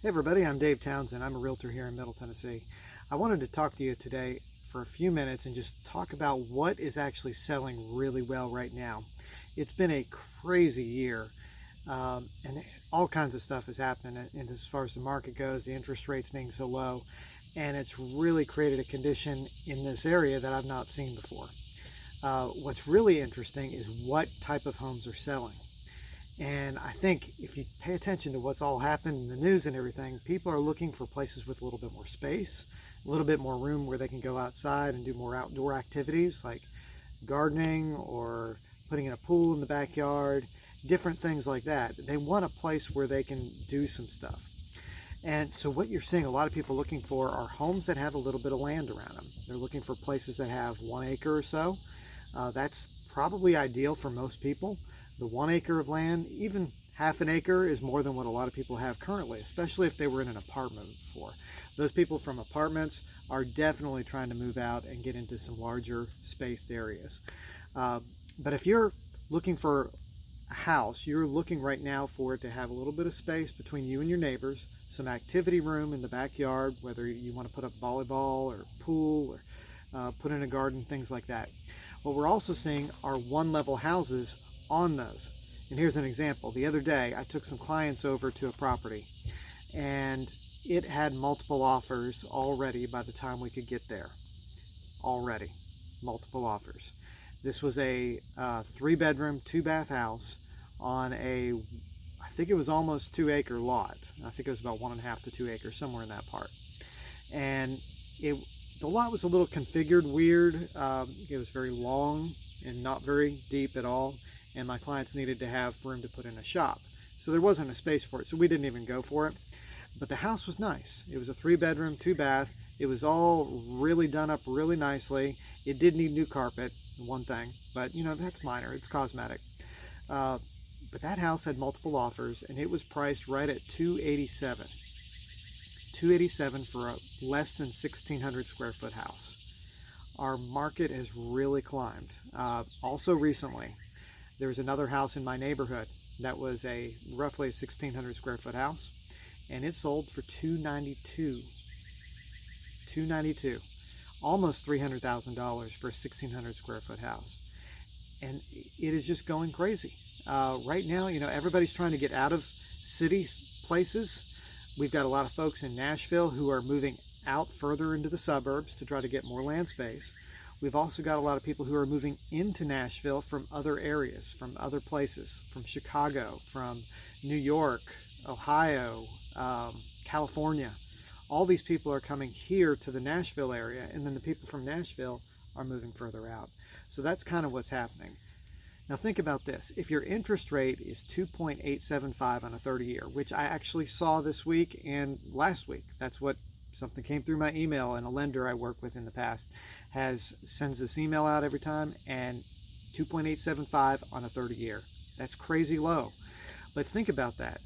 Hey everybody, I'm Dave Townsend. I'm a realtor here in Middle Tennessee. I wanted to talk to you today for a few minutes and just talk about what is actually selling really well right now. It's been a crazy year, and all kinds of stuff is happening. And as far as the market goes, the interest rates being so low, and it's really created a condition in this area that I've not seen before. What's really interesting is what type of homes are selling. And I think if you pay attention to what's all happened in the news and everything, people are looking for places with a little bit more space, a little bit more room where they can go outside and do more outdoor activities like gardening or putting in a pool in the backyard, different things like that. They want a place where they can do some stuff. And so what you're seeing a lot of people looking for are homes that have a little bit of land around them. They're looking for places that have 1 acre or so. That's probably ideal for most people. The 1 acre of land, even half an acre, is more than what a lot of people have currently, especially if they were in an apartment before. Those people from apartments are definitely trying to move out and get into some larger spaced areas. But if you're looking for a house, you're looking right now for it to have a little bit of space between you and your neighbors, some activity room in the backyard, whether you want to put up volleyball or pool or put in a garden, things like that. What we're also seeing are one-level houses on those. And here's an example. The other day, I took some clients over to a property, and it had multiple offers already by the time we could get there. Already, multiple offers. This was a 3-bedroom, 2-bath house on a, I think it was almost 2-acre lot. I think it was about 1.5 to 2 acres, somewhere in that part. And the lot was a little configured weird. It was very long and not very deep at all. And my clients needed to have room to put in a shop. So there wasn't a space for it, so we didn't even go for it. But the house was nice. It was a 3-bedroom, 2-bath. It was all really done up really nicely. It did need new carpet, one thing, but you know, that's minor, it's cosmetic. But that house had multiple offers, and it was priced right at $287. $287 for a less than 1,600 square foot house. Our market has really climbed. Also recently, there was another house in my neighborhood that was a roughly a 1,600 square foot house, and it sold for $292. $292, almost $300,000 for a 1,600 square foot house, and it is just going crazy right now. You know, everybody's trying to get out of city places. We've got a lot of folks in Nashville who are moving out further into the suburbs to try to get more land space. We've also got a lot of people who are moving into Nashville from other areas, from other places, from Chicago, from New York, Ohio, California. All these people are coming here to the Nashville area, and then the people from Nashville are moving further out. So that's kind of what's happening. Now think about this. If your interest rate is 2.875 on a 30-year, which I actually saw this week and last week, that's what something came through my email, and a lender I worked with in the past sends this email out every time, and 2.875 on a 30-year. That's crazy low. But think about that.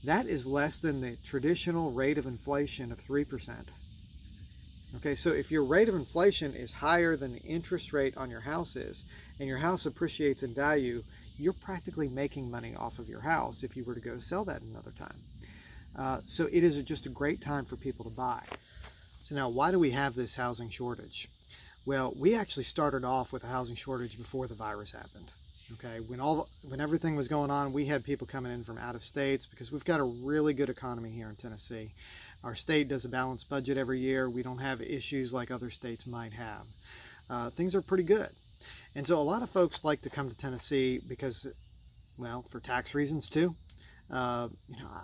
That is less than the traditional rate of inflation of 3%. Okay, so if your rate of inflation is higher than the interest rate on your house is, and your house appreciates in value, you're practically making money off of your house if you were to go sell that another time. So it is just a great time for people to buy. So now, why do we have this housing shortage? Well, we actually started off with a housing shortage before the virus happened. Okay, when everything was going on, we had people coming in from out of states because we've got a really good economy here in Tennessee. Our state does a balanced budget every year. We don't have issues like other states might have. Things are pretty good. And so a lot of folks like to come to Tennessee because, well, for tax reasons too. You know,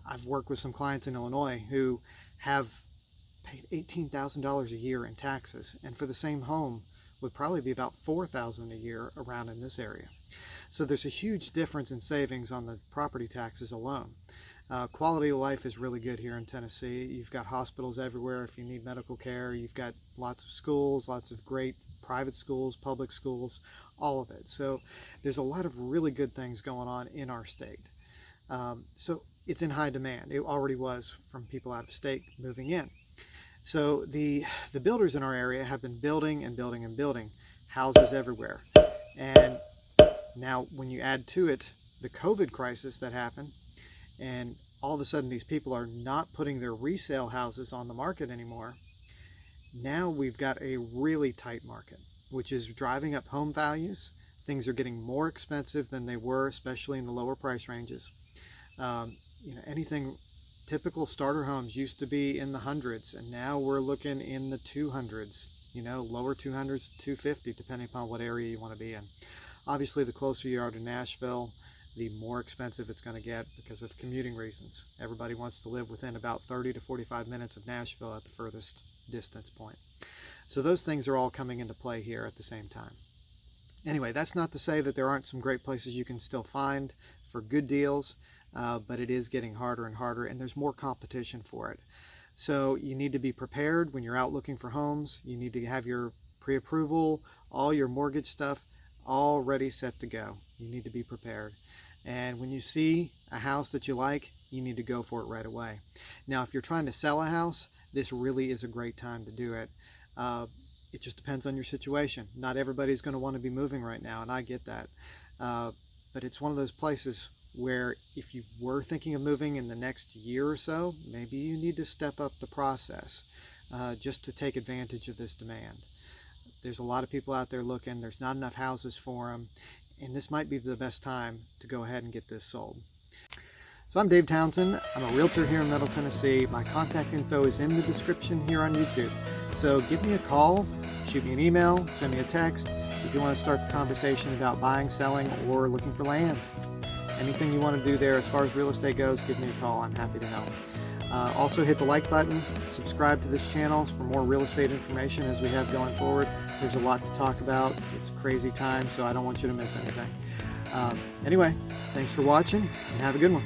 I've worked with some clients in Illinois who have paid $18,000 a year in taxes, and for the same home would probably be about $4,000 a year around in this area. So there's a huge difference in savings on the property taxes alone. Quality of life is really good here in Tennessee. You've got hospitals everywhere if you need medical care. You've got lots of schools, lots of great private schools, public schools, all of it. So there's a lot of really good things going on in our state. So it's in high demand. It already was from people out of state moving in. So the builders in our area have been building and building and building houses everywhere. And now when you add to it the COVID crisis that happened, and all of a sudden these people are not putting their resale houses on the market anymore. Now we've got a really tight market, which is driving up home values. Things are getting more expensive than they were, especially in the lower price ranges. Anything typical starter homes used to be in the hundreds, and now we're looking in the 200s, lower 200s, 250, depending upon what area you want to be in. Obviously, the closer you are to Nashville, the more expensive it's going to get because of commuting reasons. Everybody wants to live within about 30 to 45 minutes of Nashville at the furthest distance point. So those things are all coming into play here at the same time. Anyway, that's not to say that there aren't some great places you can still find for good deals, but it is getting harder and harder, and there's more competition for it. So you need to be prepared when you're out looking for homes. You need to have your pre-approval, all your mortgage stuff all ready, set to go. You need to be prepared. And when you see a house that you like, you need to go for it right away. Now, if you're trying to sell a house, this really is a great time to do it. It just depends on your situation. Not everybody's going to want to be moving right now, and I get that. But it's one of those places where if you were thinking of moving in the next year or so, maybe you need to step up the process just to take advantage of this demand. There's a lot of people out there looking. There's not enough houses for them, and this might be the best time to go ahead and get this sold. So I'm Dave Townsend. I'm a realtor here in Middle Tennessee. My contact info is in the description here on YouTube. So give me a call, shoot me an email, send me a text if you want to start the conversation about buying, selling, or looking for land. Anything you want to do there as far as real estate goes, give me a call. I'm happy to help. Also hit the like button, subscribe to this channel for more real estate information as we have going forward. There's a lot to talk about. It's a crazy time, so I don't want you to miss anything. Anyway, thanks for watching and have a good one.